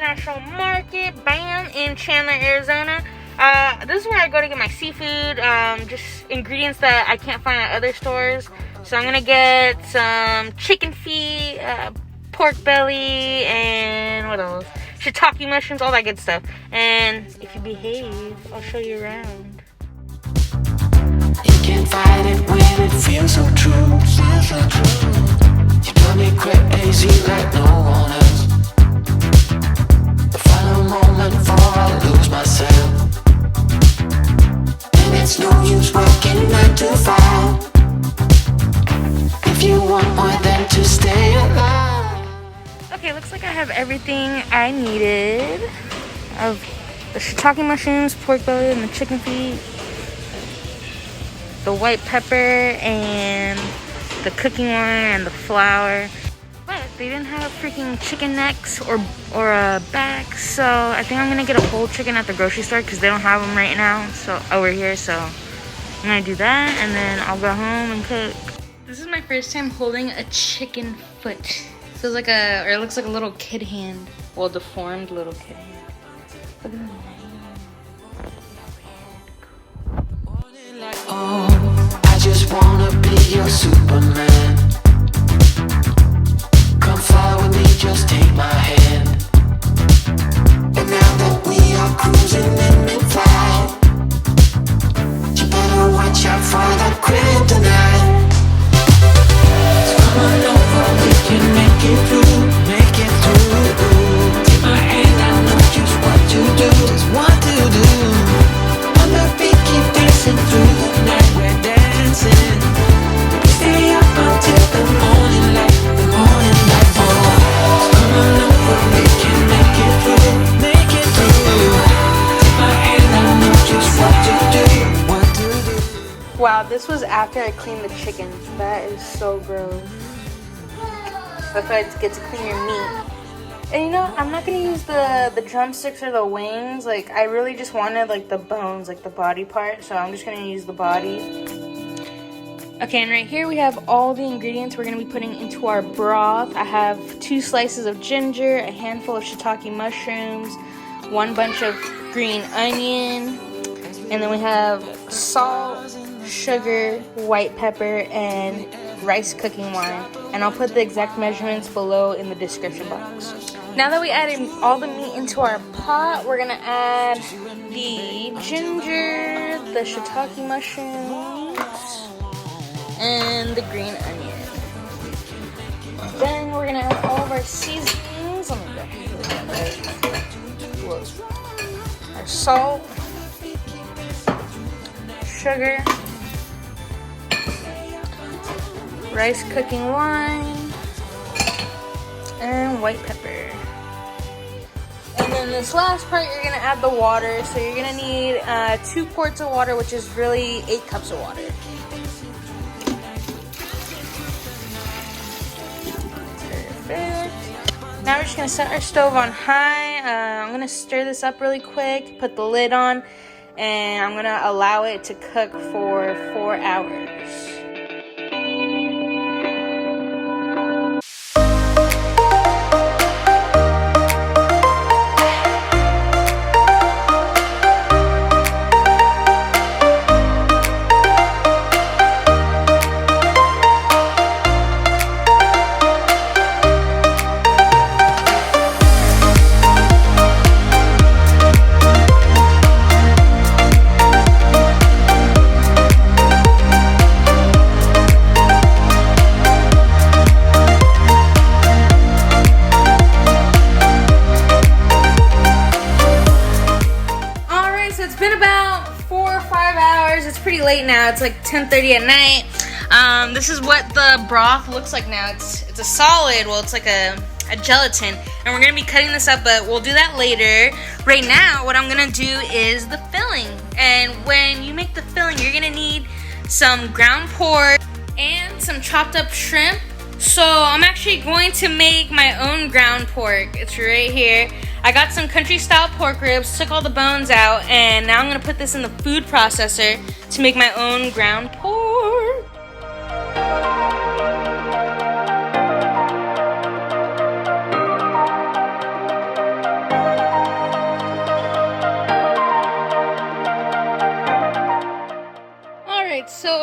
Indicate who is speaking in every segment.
Speaker 1: International Market, bam, in Chandler, Arizona. This is where I go to get my seafood, just ingredients that I can't find at other stores. So I'm gonna get some chicken feet, pork belly, and what else? Shiitake mushrooms, all that good stuff. And if you behave, I'll show you around.
Speaker 2: You can't fight it when it feels so true. You drive me crazy like no one else. The final moment before I lose myself. And it's no use working 9 to 5 if you want more than to stay alive.
Speaker 1: Okay, looks like I have everything I needed. I have the shiitake mushrooms, pork belly, and the chicken feet, the white pepper, and the cooking wine, and the flour. But they didn't have freaking chicken necks or backs, so I think I'm gonna get a whole chicken at the grocery store because they don't have them right now. So over here, so I'm gonna do that, and then I'll go home and cook. This is my first time holding a chicken foot. Feels like it looks like a little kid hand. Well, deformed little kid hand. Look at that.
Speaker 2: Oh, I just wanna be your Superman. Come fly with me, just take my hand. And now that we are cruising in mid-flight, you better watch out for the kryptonite. So come on over, we can make it through, make it through. Take my hand, I know just what to do, just what to do. On the beat, keep dancing through the night, we're dancing. We stay up until the morning light, the morning light. Oh, come on over, we can make it through, make it through. Take my hand, I know just what to do, what to do.
Speaker 1: Wow, this was after I cleaned the chicken. That is so gross. That's why I get to clean your meat. And you know, I'm not gonna use the drumsticks or the wings. Like, I really just wanted like the bones, like the body part. So I'm just gonna use the body. Okay, and right here we have all the ingredients we're gonna be putting into our broth. I have 2 slices of ginger, a handful of shiitake mushrooms, 1 bunch of green onion, and then we have salt, sugar, white pepper, and rice cooking wine. And I'll put the exact measurements below in the description box. Now that we added all the meat into our pot, we're gonna add the ginger, the shiitake mushrooms, and the green onion. Then we're gonna add all of our seasonings. Let me go ahead and put that right. Our salt, sugar, rice cooking wine, and white pepper. And then this last part, you're gonna add the water. So you're gonna need 2 quarts of water, which is really 8 cups of water. Perfect. Now we're just gonna set our stove on high. I'm gonna stir this up really quick, put the lid on, and I'm gonna allow it to cook for 4 hours. Pretty late now. It's like 10:30 at night. This is what the broth looks like now. It's a solid. Well, it's like a gelatin, and we're gonna be cutting this up, but we'll do that later. Right now, what I'm gonna do is the filling. And when you make the filling, you're gonna need some ground pork and some chopped up shrimp. So I'm actually going to make my own ground pork. It's right here. I got some country style pork ribs, took all the bones out, and now I'm gonna put this in the food processor to make my own ground pork.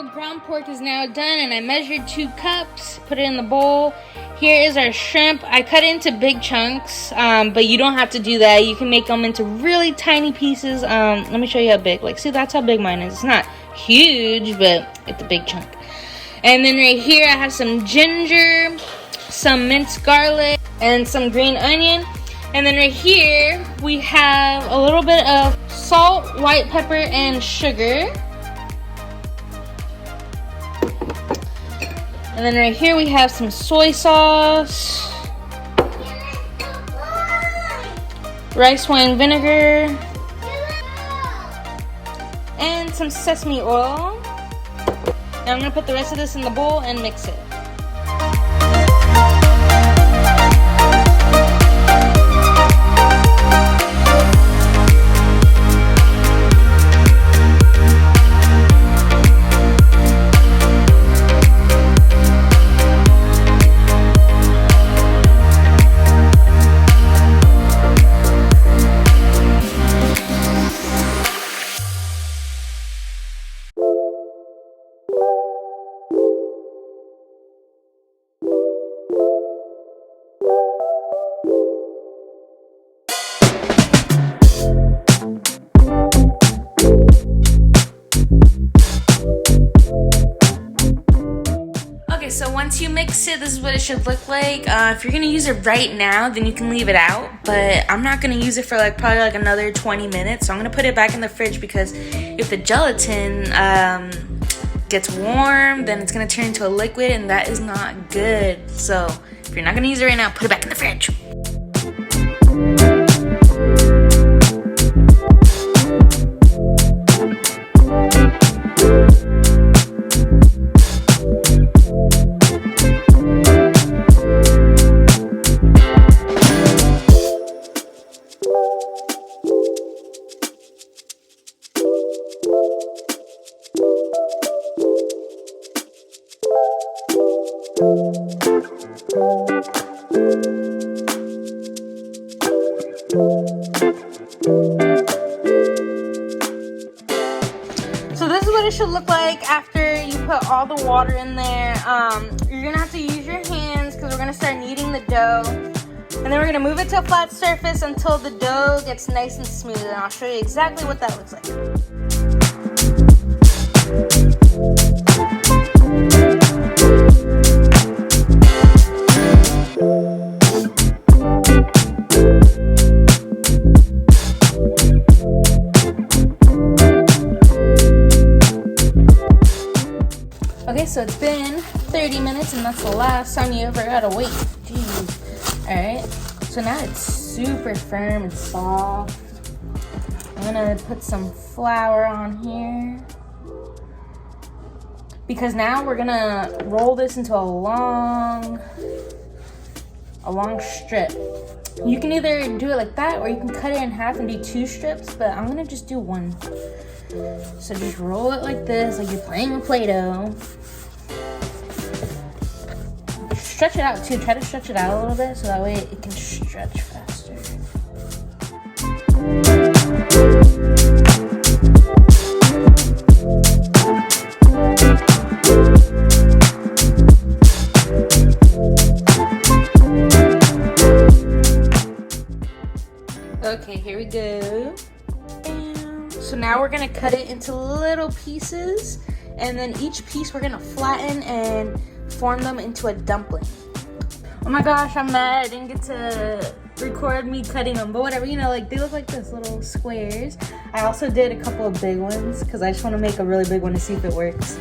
Speaker 1: go. Ground pork is now done, and I measured 2 cups, put it in the bowl. Here is our shrimp. I cut it into big chunks, but you don't have to do that. You can make them into really tiny pieces. Let me show you how big. Like, see, that's how big mine is. It's not huge, but it's a big chunk. And then right here, I have some ginger, some minced garlic, and some green onion. And then right here, we have a little bit of salt, white pepper, and sugar. And then right here we have some soy sauce, rice wine vinegar, and some sesame oil. And I'm gonna put the rest of this in the bowl and mix it. So once you mix it, this is what it should look like. If you're gonna use it right now, then you can leave it out, but I'm not gonna use it for probably another 20 minutes. So I'm gonna put it back in the fridge, because if the gelatin gets warm, then it's gonna turn into a liquid, and that is not good. So if you're not gonna use it right now, put it back in the fridge. So this is what it should look like after you put all the water in there. You're gonna have to use your hands, because we're gonna start kneading the dough, and then we're gonna move it to a flat surface until the dough gets nice and smooth, and I'll show you exactly what that looks like. Okay, so it's been 30 minutes, and that's the last time you ever gotta wait. Jeez. Alright, so now it's super firm and soft. I'm gonna put some flour on here, because now we're gonna roll this into a long strip. You can either do it like that, or you can cut it in half and do 2 strips, but I'm gonna just do 1. So just roll it like this, like you're playing with Play-Doh. Stretch it out too. Try to stretch it out a little bit, so that way it can stretch faster. Okay, here we go. So now we're gonna cut it into little pieces, and then each piece we're gonna flatten and form them into a dumpling. Oh my gosh, I'm mad I didn't get to record me cutting them, but whatever, you know, like they look like this, little squares. I also did a couple of big ones, because I just want to make a really big one to see if it works.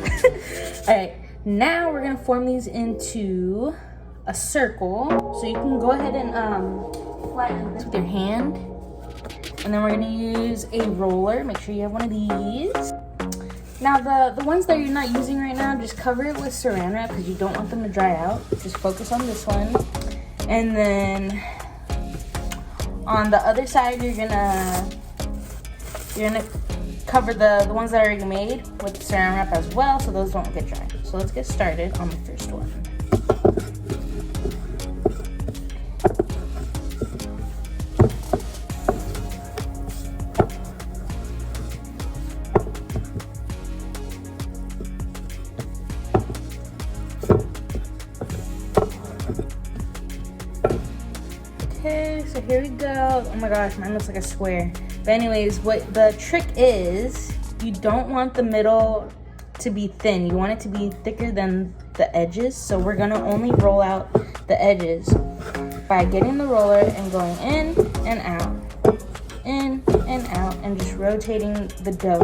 Speaker 1: Alright, now we're gonna form these into a circle. So you can go ahead and flatten this with your hand. And then we're gonna use a roller. Make sure you have one of these. Now the ones that you're not using right now, just cover it with saran wrap, because you don't want them to dry out. Just focus on this one. And then on the other side, you're gonna cover the ones that are already made with saran wrap as well, so those don't get dry. So let's get started on the first one. so here we go. Oh my gosh, mine looks like a square. But anyways, what the trick is, you don't want the middle to be thin. You want it to be thicker than the edges. So we're gonna only roll out the edges by getting the roller and going in and out, in and out, and just rotating the dough.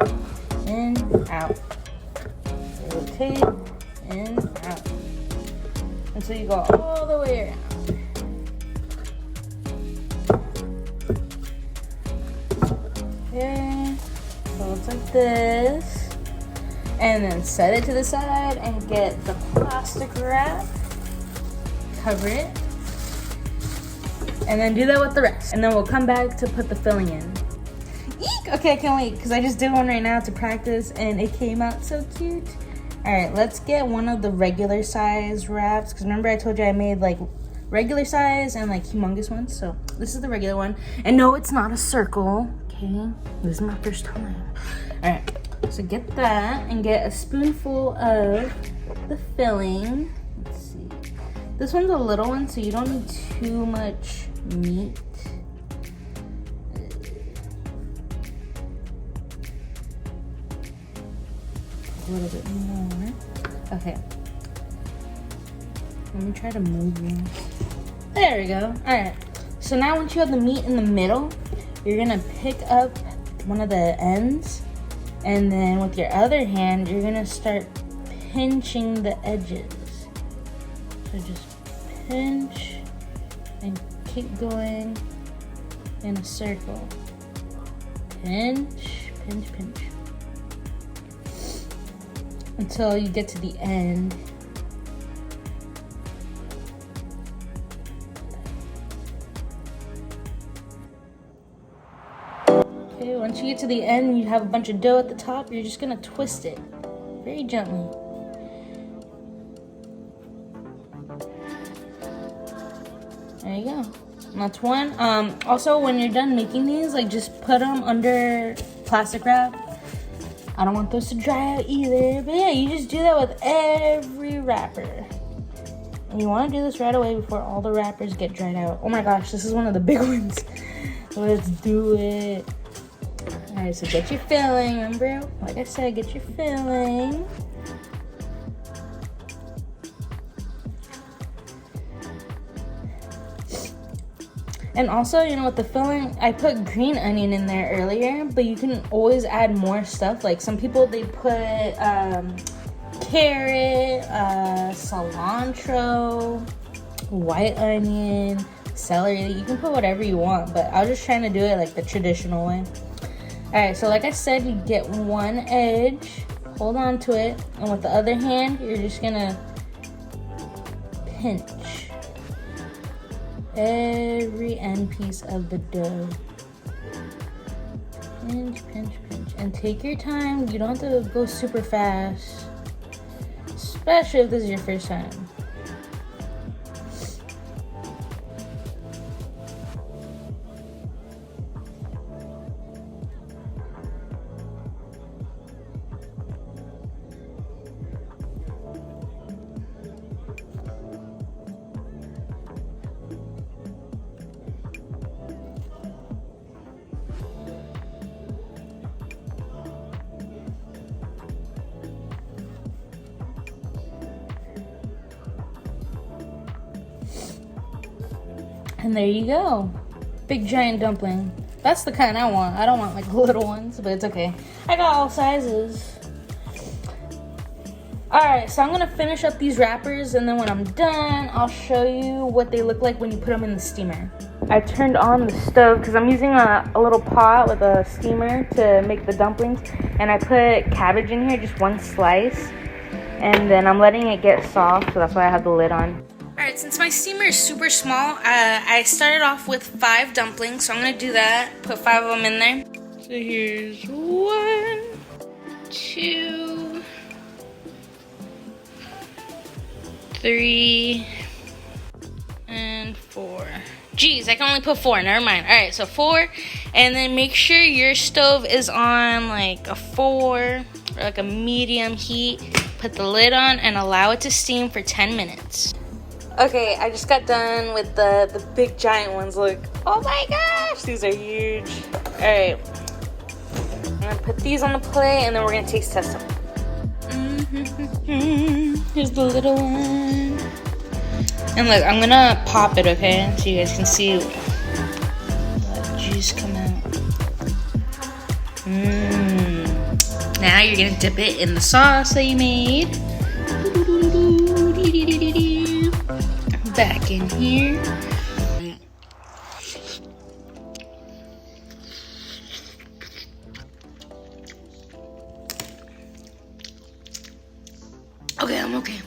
Speaker 1: In, out. Rotate, in, out. Until you go all the way around. Okay, so it looks like this. And then set it to the side and get the plastic wrap. Cover it. And then do that with the rest. And then we'll come back to put the filling in. Eek! Okay, I can't wait because I just did one right now to practice and it came out so cute. All right, let's get one of the regular size wraps. Because remember I told you I made like regular size and like humongous ones. So this is the regular one. And no, it's not a circle. Okay, this is my first time. All right. So get that and get a spoonful of the filling. Let's see. This one's a little one, so you don't need too much meat. A little bit more. Okay. Let me try to move you. There we go. All right. So now once you have the meat in the middle, you're gonna pick up one of the ends. And then with your other hand, you're gonna start pinching the edges. So just pinch and keep going in a circle. Pinch, pinch, pinch. Until you get to the end. Okay, once you get to the end, you have a bunch of dough at the top. You're just gonna twist it very gently. There you go. And that's one. Also, when you're done making these, like just put them under plastic wrap. I don't want those to dry out either. But yeah, you just do that with every wrapper. And you want to do this right away before all the wrappers get dried out. Oh my gosh, this is one of the big ones. Let's do it. Alright, so get your filling, remember? Like I said, get your filling. And also, you know, with the filling, I put green onion in there earlier, but you can always add more stuff. Like some people, they put carrot, cilantro, white onion, celery. You can put whatever you want, but I was just trying to do it like the traditional way. Alright, so like I said, you get one edge, hold on to it, and with the other hand, you're just gonna pinch every end piece of the dough. Pinch, pinch, pinch. And take your time. You don't have to go super fast, especially if this is your first time. And there you go. Big giant dumpling. That's the kind I want. I don't want like little ones, but it's okay. I got all sizes. Alright, so I'm gonna finish up these wrappers, and then when I'm done, I'll show you what they look like when you put them in the steamer. I turned on the stove because I'm using a little pot with a steamer to make the dumplings, and I put cabbage in here, just one slice, and then I'm letting it get soft, so that's why I have the lid on. Alright, since my steamer is super small, I started off with 5 dumplings, so I'm gonna do that, put 5 of them in there. So here's 1, 2, 3, and 4. Geez, I can only put 4, never mind. Alright, so 4, and then make sure your stove is on like a 4 or like a medium heat. Put the lid on and allow it to steam for 10 minutes. Okay, I just got done with the big giant ones. Look. Oh my gosh, these are huge. All right. I'm gonna put these on the plate and then we're gonna taste test them. Here's the little one. And look, I'm gonna pop it, okay? So you guys can see the juice come out. Now you're gonna dip it in the sauce that you made. Back in here. Okay, I'm okay.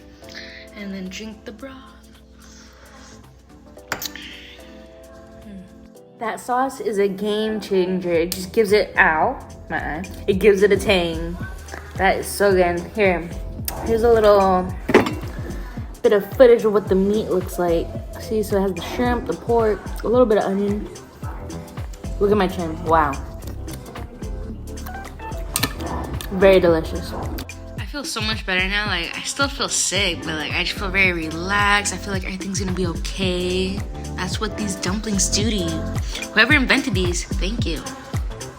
Speaker 1: And then drink the broth. That sauce is a game changer. It just gives it, it gives it a tang. That is so good. Here's a little bit of footage of what the meat looks like. See, so it has the shrimp, the pork, a little bit of onion. Look at my chin, wow. Very delicious. I feel so much better now. Like, I still feel sick, but like, I just feel very relaxed. I feel like everything's gonna be okay. That's what these dumplings do to you. Whoever invented these, thank you.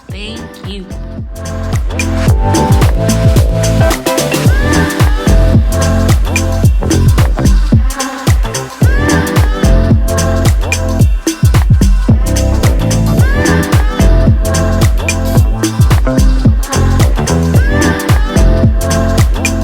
Speaker 1: Thank you.